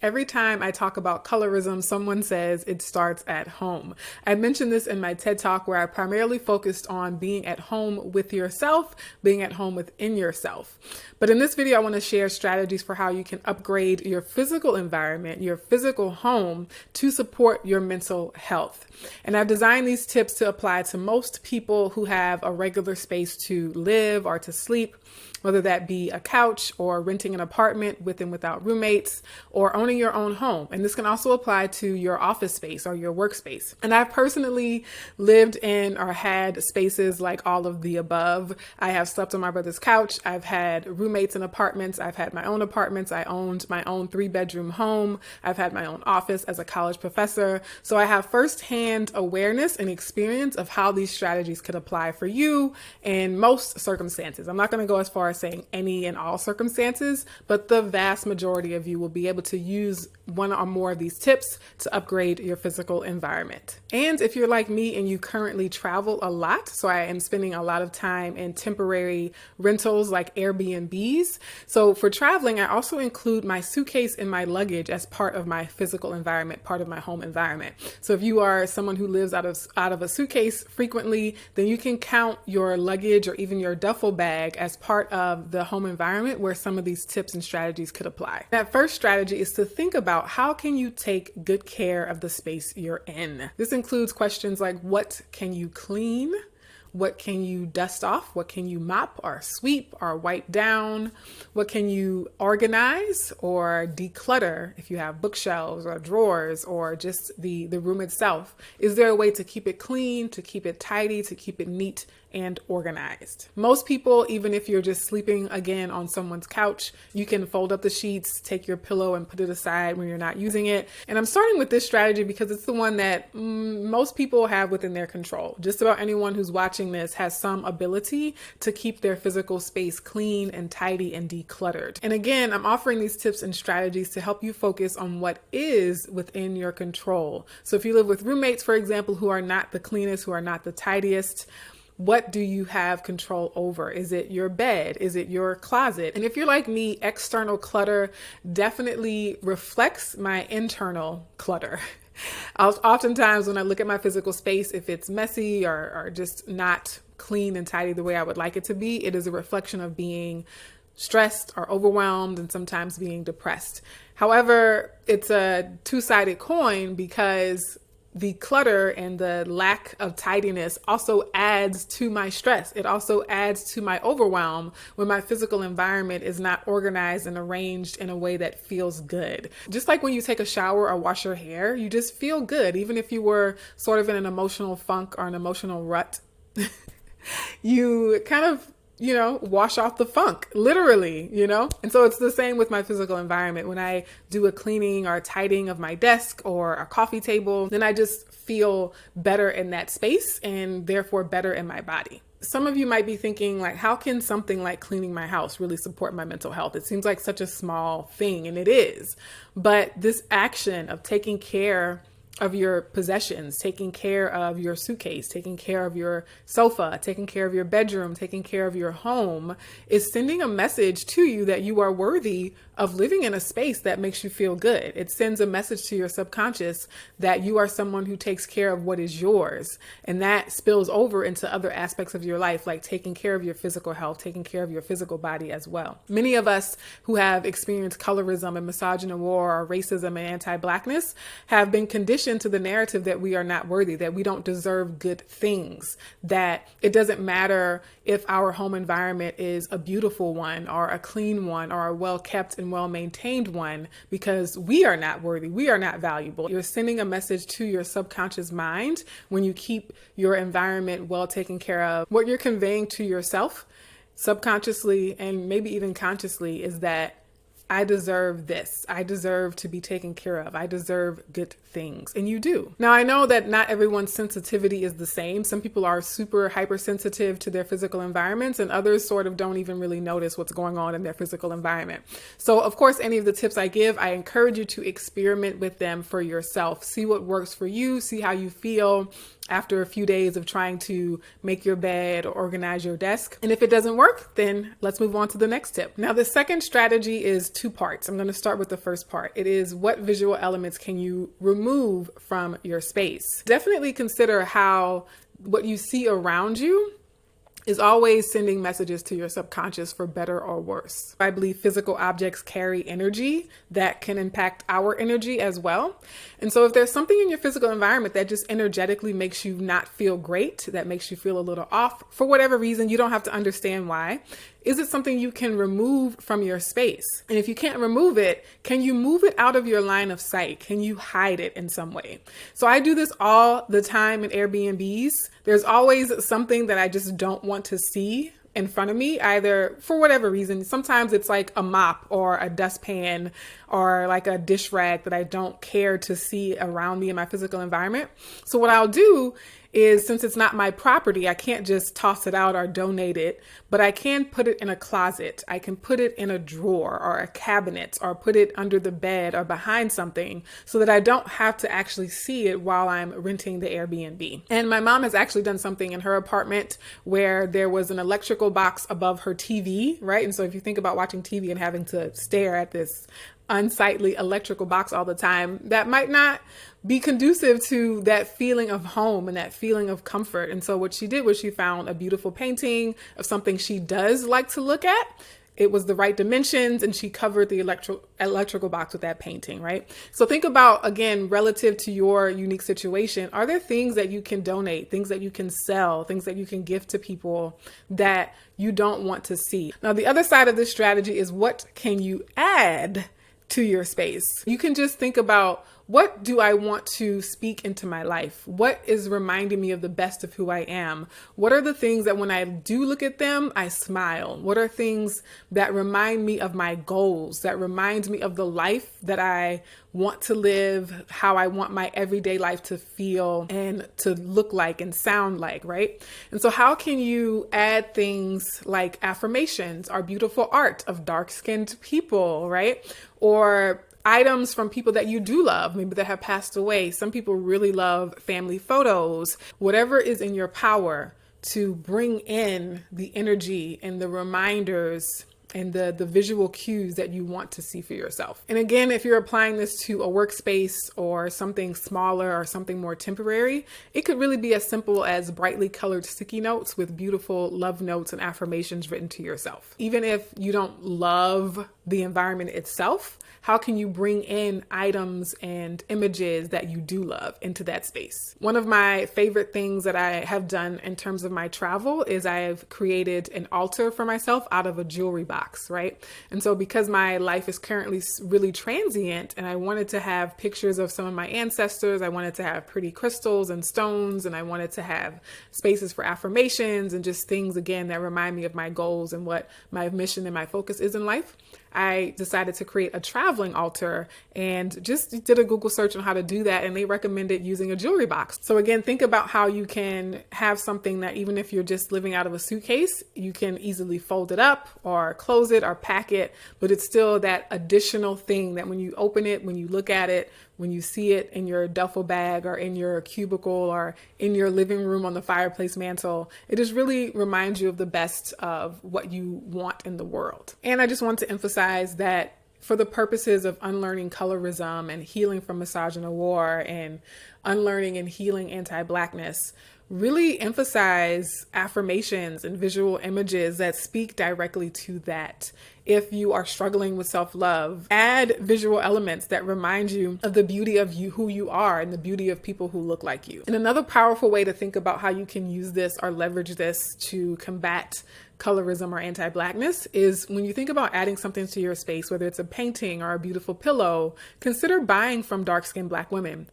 Every time I talk about colorism, someone says it starts at home. I mentioned this in my TED Talk where I primarily focused on being at home with yourself, being at home within yourself. But in this video, I want to share strategies for how you can upgrade your physical environment, your physical home, to support your mental health. And I've designed these tips to apply to most people who have a regular space to live or to sleep, whether that be a couch or renting an apartment with and without roommates or owning your own home. And this can also apply to your office space or your workspace. And I've personally lived in or had spaces like all of the above. I have slept on my brother's couch. I've had roommates in apartments. I've had my own apartments. I owned my own 3-bedroom home. I've had my own office as a college professor. So I have firsthand awareness and experience of how these strategies could apply for you in most circumstances. I'm not going to go as far as saying any and all circumstances, but the vast majority of you will be able to use one or more of these tips to upgrade your physical environment. And if you're like me and you currently travel a lot, so I am spending a lot of time in temporary rentals like Airbnbs. So for traveling, I also include my suitcase and my luggage as part of my physical environment, part of my home environment. So if you are someone who lives out of a suitcase frequently, then you can count your luggage or even your duffel bag as part of the home environment where some of these tips and strategies could apply. That first strategy is to think about how can you take good care of the space you're in. This includes questions like, what can you clean? What can you dust off? What can you mop or sweep or wipe down? What can you organize or declutter if you have bookshelves or drawers or just the room itself? Is there a way to keep it clean, to keep it tidy, to keep it neat and organized? Most people, even if you're just sleeping again on someone's couch, you can fold up the sheets, take your pillow and put it aside when you're not using it. And I'm starting with this strategy because it's the one that most people have within their control. Just about anyone who's watching this has some ability to keep their physical space clean and tidy and decluttered. And again, I'm offering these tips and strategies to help you focus on what is within your control. So if you live with roommates, for example, who are not the cleanest, who are not the tidiest, what do you have control over? Is it your bed? Is it your closet? And if you're like me, external clutter definitely reflects my internal clutter. Oftentimes when I look at my physical space, if it's messy or just not clean and tidy the way I would like it to be, it is a reflection of being stressed or overwhelmed and sometimes being depressed. However, it's a two-sided coin because the clutter and the lack of tidiness also adds to my stress. It also adds to my overwhelm when my physical environment is not organized and arranged in a way that feels good. Just like when you take a shower or wash your hair, you just feel good. Even if you were sort of in an emotional funk or an emotional rut, you kind of wash off the funk, literally, And so it's the same with my physical environment. When I do a cleaning or a tidying of my desk or a coffee table, then I just feel better in that space and therefore better in my body. Some of you might be thinking, like, how can something like cleaning my house really support my mental health? It seems like such a small thing, and it is. But this action of taking care of your possessions, taking care of your suitcase, taking care of your sofa, taking care of your bedroom, taking care of your home is sending a message to you that you are worthy of living in a space that makes you feel good. It sends a message to your subconscious that you are someone who takes care of what is yours. And that spills over into other aspects of your life, like taking care of your physical health, taking care of your physical body as well. Many of us who have experienced colorism and misogyny or racism and anti-Blackness have been conditioned to the narrative that we are not worthy, that we don't deserve good things, that it doesn't matter if our home environment is a beautiful one or a clean one or a well-kept and well-maintained one, because we are not worthy, we are not valuable. You're sending a message to your subconscious mind when you keep your environment well taken care of. What you're conveying to yourself subconsciously and maybe even consciously is that I deserve this. I deserve to be taken care of. I deserve good things. And you do. Now, I know that not everyone's sensitivity is the same. Some people are super hypersensitive to their physical environments, and others sort of don't even really notice what's going on in their physical environment. So, of course, any of the tips I give, I encourage you to experiment with them for yourself. See what works for you. See how you feel. after a few days of trying to make your bed or organize your desk. And if it doesn't work, then let's move on to the next tip. Now, the second strategy is two parts. I'm going to start with the first part. It is, what visual elements can you remove from your space? Definitely consider how what you see around you is always sending messages to your subconscious for better or worse. I believe physical objects carry energy that can impact our energy as well. And so if there's something in your physical environment that just energetically makes you not feel great, that makes you feel a little off for whatever reason, you don't have to understand why. Is it something you can remove from your space? And if you can't remove it, can you move it out of your line of sight? Can you hide it in some way? So I do this all the time in Airbnbs. There's always something that I just don't want to see in front of me, either for whatever reason. Sometimes it's like a mop or a dustpan or like a dish rag that I don't care to see around me in my physical environment. So what I'll do is, since it's not my property, I can't just toss it out or donate it, but I can put it in a closet. I can put it in a drawer or a cabinet, or put it under the bed or behind something, so that I don't have to actually see it while I'm renting the Airbnb. And my mom has actually done something in her apartment where there was an electrical box above her TV, right? And so if you think about watching TV and having to stare at this unsightly electrical box all the time, that might not be conducive to that feeling of home and that feeling of comfort. And so what she did was she found a beautiful painting of something she does like to look at. It was the right dimensions, and she covered the electrical box with that painting, right? So think about, again, relative to your unique situation, are there things that you can donate, things that you can sell, things that you can give to people that you don't want to see? Now, the other side of this strategy is, what can you add to your space? You can just think about, what do I want to speak into my life? What is reminding me of the best of who I am? What are the things that when I do look at them, I smile? What are things that remind me of my goals, that reminds me of the life that I want to live, how I want my everyday life to feel and to look like and sound like, right? And so how can you add things like affirmations or beautiful art of dark-skinned people, right? Or items from people that you do love, maybe that have passed away. Some people really love family photos. Whatever is in your power to bring in the energy and the reminders and the visual cues that you want to see for yourself. And again, if you're applying this to a workspace or something smaller or something more temporary, it could really be as simple as brightly colored sticky notes with beautiful love notes and affirmations written to yourself. Even if you don't love the environment itself, how can you bring in items and images that you do love into that space? One of my favorite things that I have done in terms of my travel is I've created an altar for myself out of a jewelry box, right? And so because my life is currently really transient and I wanted to have pictures of some of my ancestors, I wanted to have pretty crystals and stones, and I wanted to have spaces for affirmations and just things, again, that remind me of my goals and what my mission and my focus is in life. I decided to create a traveling altar and just did a Google search on how to do that. And they recommended using a jewelry box. So again, think about how you can have something that even if you're just living out of a suitcase, you can easily fold it up or close it or pack it, but it's still that additional thing that when you open it, when you look at it, when you see it in your duffel bag or in your cubicle or in your living room on the fireplace mantle, it just really reminds you of the best of what you want in the world. And I just want to emphasize that for the purposes of unlearning colorism and healing from misogynoir and unlearning and healing anti-Blackness, really emphasize affirmations and visual images that speak directly to that. If you are struggling with self-love, add visual elements that remind you of the beauty of you, who you are, and the beauty of people who look like you. And another powerful way to think about how you can use this or leverage this to combat colorism or anti-Blackness is when you think about adding something to your space, whether it's a painting or a beautiful pillow, consider buying from dark-skinned Black women.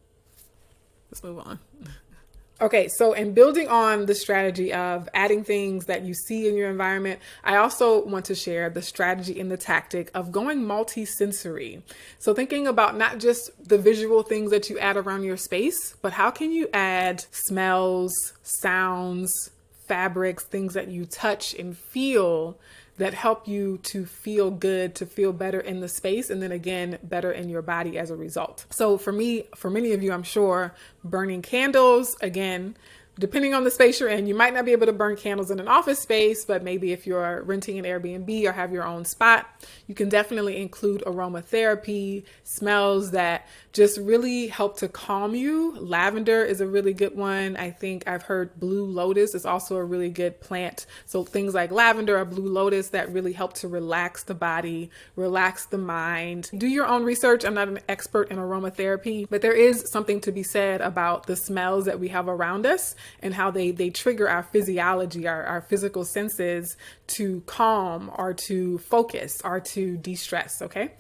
Let's move on. Okay, so in building on the strategy of adding things that you see in your environment, I also want to share the strategy and the tactic of going multi-sensory. So thinking about not just the visual things that you add around your space, but how can you add smells, sounds, fabrics, things that you touch and feel that help you to feel good, to feel better in the space, and then again, better in your body as a result. So for me, for many of you, I'm sure burning candles, again, depending on the space you're in, you might not be able to burn candles in an office space, but maybe if you're renting an Airbnb or have your own spot, you can definitely include aromatherapy, smells that just really help to calm you. Lavender is a really good one. I think I've heard blue lotus is also a really good plant. So things like lavender or blue lotus that really help to relax the body, relax the mind. Do your own research. I'm not an expert in aromatherapy, but there is something to be said about the smells that we have around us and how they trigger our physiology, our physical senses to calm or to focus or to de-stress, okay?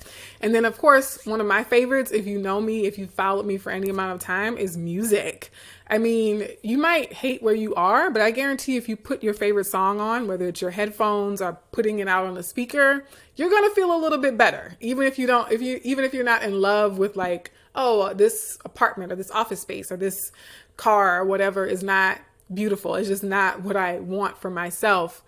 And then of course, one of my favorites, if you know me, if you followed me for any amount of time, is music. I mean, you might hate where you are, but I guarantee if you put your favorite song on, whether it's your headphones or putting it out on a speaker, you're gonna feel a little bit better. Even if you're not in love with like, oh, this apartment or this office space or this car or whatever is not beautiful. It's just not what I want for myself.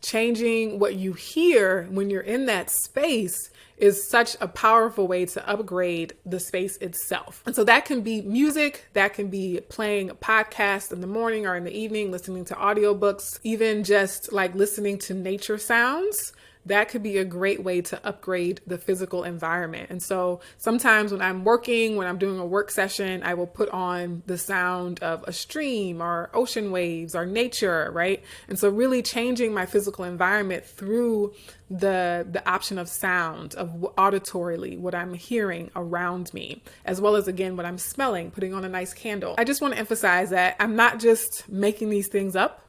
Changing what you hear when you're in that space is such a powerful way to upgrade the space itself. And so that can be music, that can be playing a podcast in the morning or in the evening, listening to audiobooks, even just like listening to nature sounds. That could be a great way to upgrade the physical environment. And so sometimes when I'm working, when I'm doing a work session, I will put on the sound of a stream or ocean waves or nature, right? And so really changing my physical environment through the option of sound, of auditorily, what I'm hearing around me, as well as, again, what I'm smelling, putting on a nice candle. I just want to emphasize that I'm not just making these things up.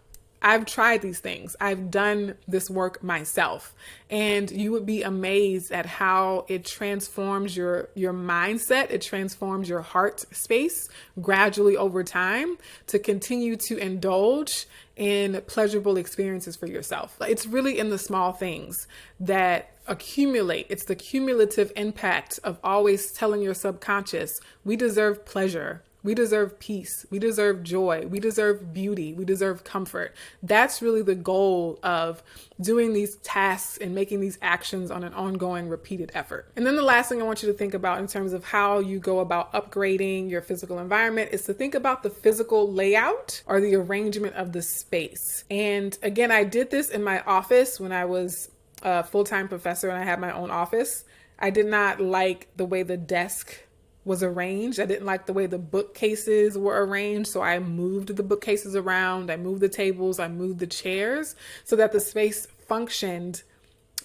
I've tried these things. I've done this work myself, and you would be amazed at how it transforms your mindset. It transforms your heart space gradually over time to continue to indulge in pleasurable experiences for yourself. It's really in the small things that accumulate. It's the cumulative impact of always telling your subconscious, we deserve pleasure. We deserve peace. We deserve joy. We deserve beauty. We deserve comfort. That's really the goal of doing these tasks and making these actions on an ongoing, repeated effort. And then the last thing I want you to think about in terms of how you go about upgrading your physical environment is to think about the physical layout or the arrangement of the space. And again, I did this in my office when I was a full-time professor and I had my own office. I did not like the way the desk was arranged. I didn't like the way the bookcases were arranged. So I moved the bookcases around. I moved the tables. I moved the chairs so that the space functioned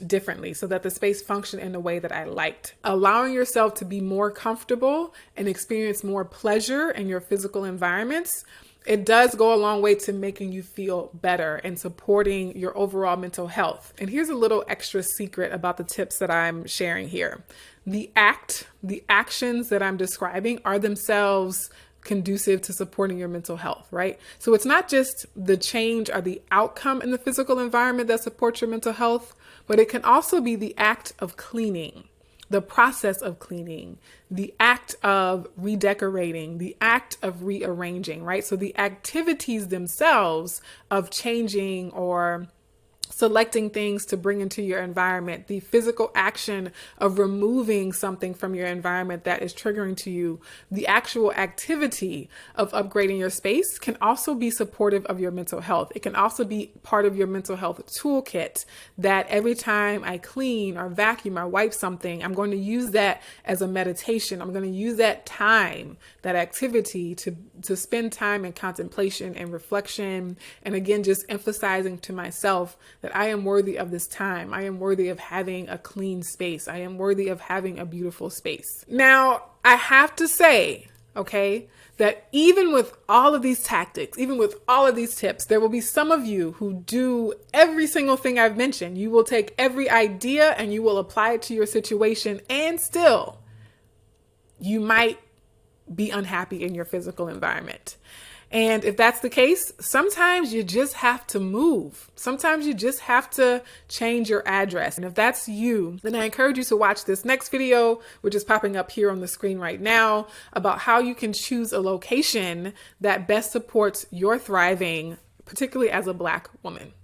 differently, so that the space functioned in a way that I liked. Allowing yourself to be more comfortable and experience more pleasure in your physical environments, it does go a long way to making you feel better and supporting your overall mental health. And here's a little extra secret about the tips that I'm sharing here. The actions that I'm describing are themselves conducive to supporting your mental health, right? So it's not just the change or the outcome in the physical environment that supports your mental health, but it can also be the act of cleaning, the process of cleaning, the act of redecorating, the act of rearranging, right? So the activities themselves of changing or selecting things to bring into your environment, the physical action of removing something from your environment that is triggering to you, the actual activity of upgrading your space can also be supportive of your mental health. It can also be part of your mental health toolkit that every time I clean or vacuum or wipe something, I'm going to use that as a meditation. I'm going to use that time, that activity to spend time in contemplation and reflection. And again, just emphasizing to myself that I am worthy of this time. I am worthy of having a clean space. I am worthy of having a beautiful space. Now, I have to say, okay, that even with all of these tactics, even with all of these tips, there will be some of you who do every single thing I've mentioned. You will take every idea and you will apply it to your situation, and still you might be unhappy in your physical environment. And if that's the case, sometimes you just have to move. Sometimes you just have to change your address. And if that's you, then I encourage you to watch this next video, which is popping up here on the screen right now, about how you can choose a location that best supports your thriving, particularly as a Black woman.